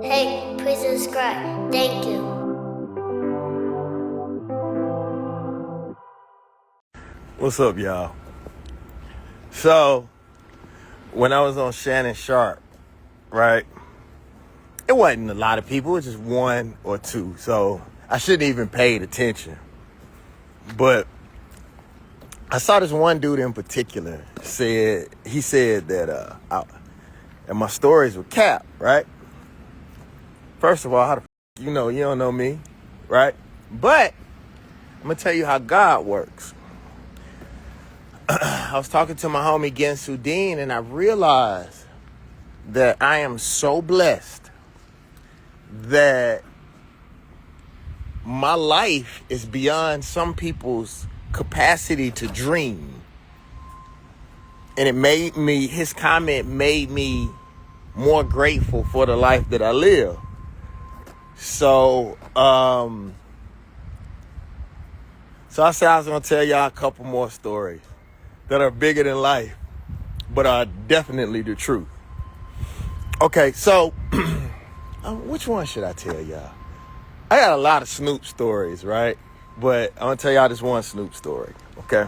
Hey, please subscribe. Thank you. What's up, y'all? So, when I was on Shannon Sharp, right, it wasn't a lot of people. It was just one or two. So, I shouldn't even paid attention. But I saw this one dude in particular said that and my stories were cap, right? First of all, how the you don't know me, right? But I'm gonna tell you how God works. I was talking to my homie Gensu Dean, and I realized that I am so blessed that my life is beyond some people's capacity to dream. And his comment made me more grateful for the life that I live. So I said I was going to tell y'all a couple more stories that are bigger than life, but are definitely the truth. Okay, so which one should I tell y'all? I got a lot of Snoop stories, right? But I'm going to tell y'all this one Snoop story, okay?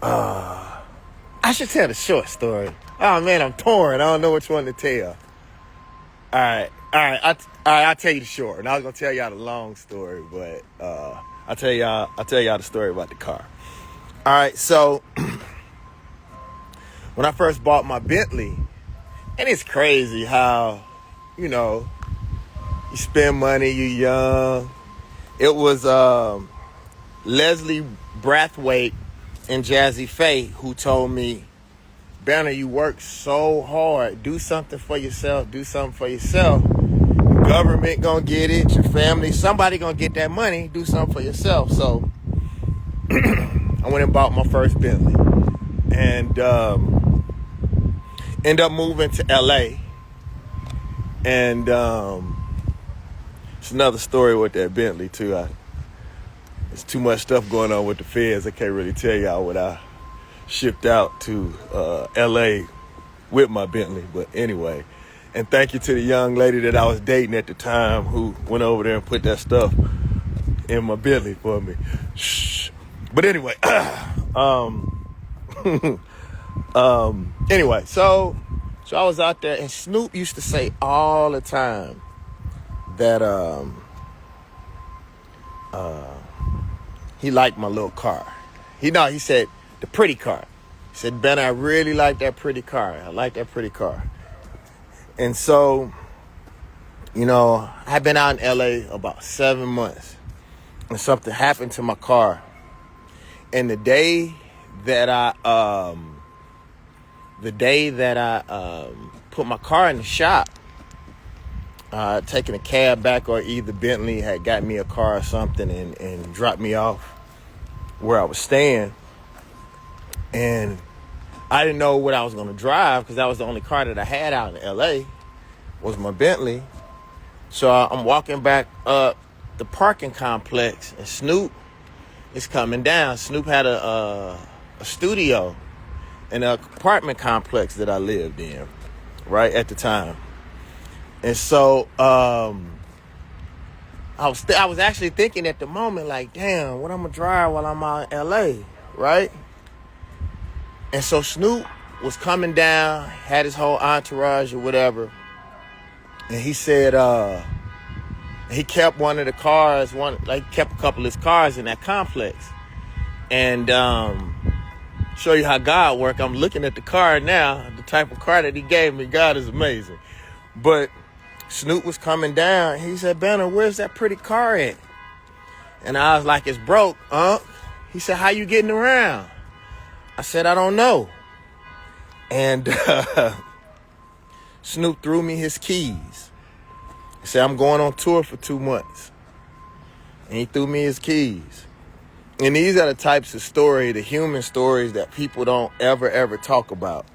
I should tell the short story. Oh, man, I'm torn. I don't know which one to tell. All right. I'll tell you the short, and I was going to tell y'all the long story, but I'll tell y'all the story about the car. All right, so when I first bought my Bentley, and it's crazy how, you spend money, you young. It was Leslie Brathwaite and Jazzy Faye who told me, Banner, you work so hard. Do something for yourself. Government gonna get it. Your family, somebody gonna get that money. Do something for yourself. So I went and bought my first Bentley, and ended up moving to LA. And it's another story with that Bentley too. There's too much stuff going on with the feds. I can't really tell y'all what I shipped out to LA with my Bentley. But anyway, and thank you to the young lady that I was dating at the time who went over there and put that stuff in my Bentley for me. Shh. But anyway, anyway, so I was out there, and Snoop used to say all the time that he liked my little car. He said the pretty car. He said, Ben, I really like that pretty car. I like that pretty car. And so, I've been out in LA about 7 months, and something happened to my car. And the day that I put my car in the shop, taking a cab back, or either Bentley had got me a car or something and dropped me off where I was staying. And I didn't know what I was going to drive because that was the only car that I had out in LA was my Bentley. So I'm walking back up the parking complex, and Snoop is coming down. Snoop had a studio in an apartment complex that I lived in right at the time. And so I was actually thinking at the moment, like, damn, what I'm gonna drive while I'm out in LA, right? And so Snoop was coming down, had his whole entourage or whatever, and he said he kept one of the cars, kept a couple of his cars in that complex. And show you how God works. I'm looking at the car now, the type of car that he gave me. God is amazing. But Snoop was coming down. He said, Banner, where's that pretty car at? And I was like, it's broke, huh? He said, how you getting around? I said, I don't know. And Snoop threw me his keys. He said, I'm going on tour for 2 months. And he threw me his keys. And these are the types of stories, the human stories that people don't ever talk about.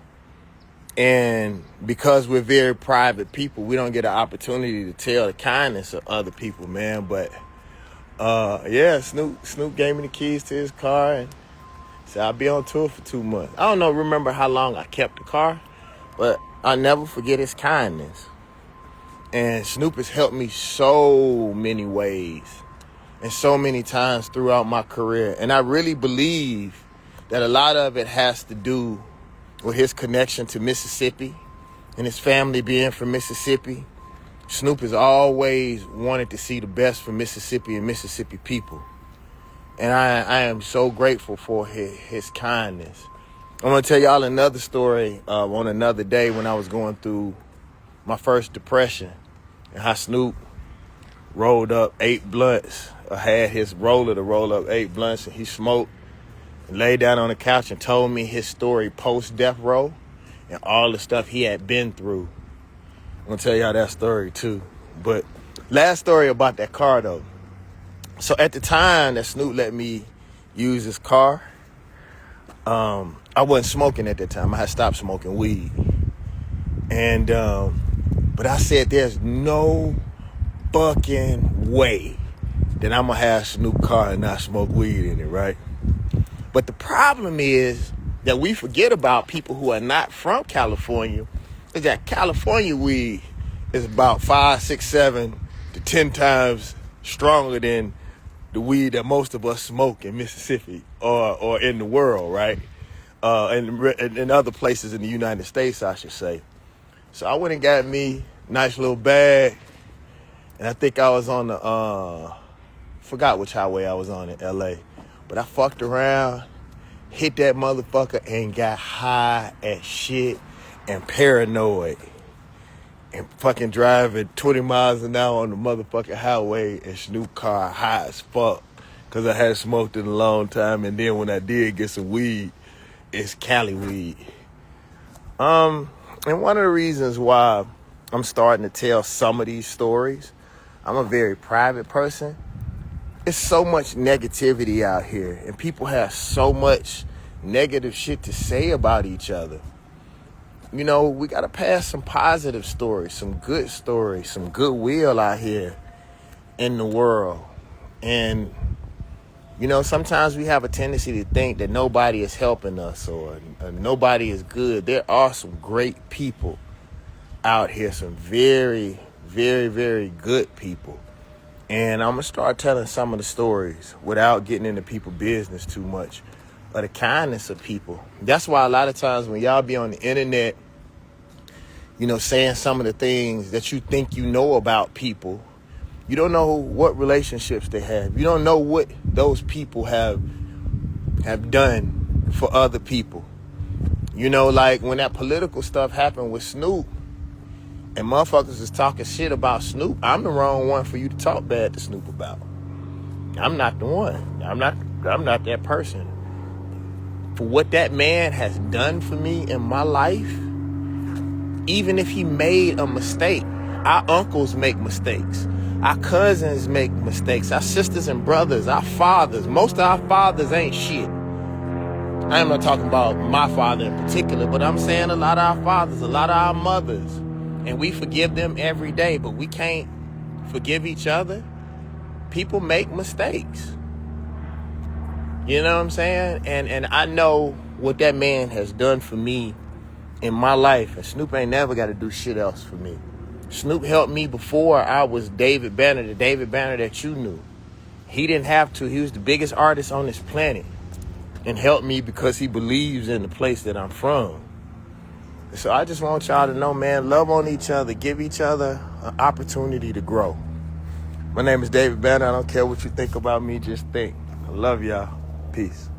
And because we're very private people, we don't get an opportunity to tell the kindness of other people, man. But Snoop gave me the keys to his car and said I'll be on tour for 2 months. I don't remember how long I kept the car, but I'll never forget his kindness. And Snoop has helped me so many ways and so many times throughout my career. And I really believe that a lot of it has to do with his connection to Mississippi and his family being from Mississippi. Snoop has always wanted to see the best for Mississippi and Mississippi people. And I am so grateful for his kindness. I'm going to tell y'all another story on another day when I was going through my first depression and how Snoop rolled up 8 blunts, or had his roller to roll up 8 blunts, and he smoked and laid down on the couch and told me his story post-death row and all the stuff he had been through. I'm going to tell y'all that story too. But last story about that car though. So at the time that Snoop let me use his car, I wasn't smoking at that time. I had stopped smoking weed. And, but I said, there's no fucking way that I'm gonna have Snoop car and not smoke weed in it, right? But the problem is that we forget about people who are not from California, is that California weed is about 5, 6, 7 to 10 times stronger than the weed that most of us smoke in Mississippi or in the world, right? And in other places in the United States, I should say. So I went and got me a nice little bag, and I think I was on the, forgot which highway I was on in L.A., but I fucked around, hit that motherfucker, and got high as shit and paranoid. And fucking driving 20 miles an hour on the motherfucking highway and Snoop car high as fuck. Because I hadn't smoked in a long time. And then when I did get some weed, it's Cali weed. And one of the reasons why I'm starting to tell some of these stories, I'm a very private person. It's so much negativity out here. And people have so much negative shit to say about each other. You know, we got to pass some positive stories, some good stories, some goodwill out here in the world. And, you know, sometimes we have a tendency to think that nobody is helping us or nobody is good. There are some great people out here, some very, very, very good people. And I'm going to start telling some of the stories without getting into people's business too much, or the kindness of people. That's why a lot of times when y'all be on the internet, you know, saying some of the things that you think you know about people, you don't know what relationships they have. You don't know what those people have done for other people. You know, like when that political stuff happened with Snoop and motherfuckers is talking shit about Snoop, I'm the wrong one for you to talk bad to Snoop about. I'm not the one. I'm not that person. For what that man has done for me in my life, even if he made a mistake, our uncles make mistakes. Our cousins make mistakes. Our sisters and brothers, our fathers. Most of our fathers ain't shit. I am not talking about my father in particular, but I'm saying a lot of our fathers, a lot of our mothers. And we forgive them every day, but we can't forgive each other. People make mistakes. You know what I'm saying? And I know what that man has done for me in my life. And Snoop ain't never got to do shit else for me. Snoop helped me before I was David Banner, the David Banner that you knew. He didn't have to. He was the biggest artist on this planet and helped me because he believes in the place that I'm from. So I just want y'all to know, man, love on each other. Give each other an opportunity to grow. My name is David Banner. I don't care what you think about me. Just think. I love y'all. Peace.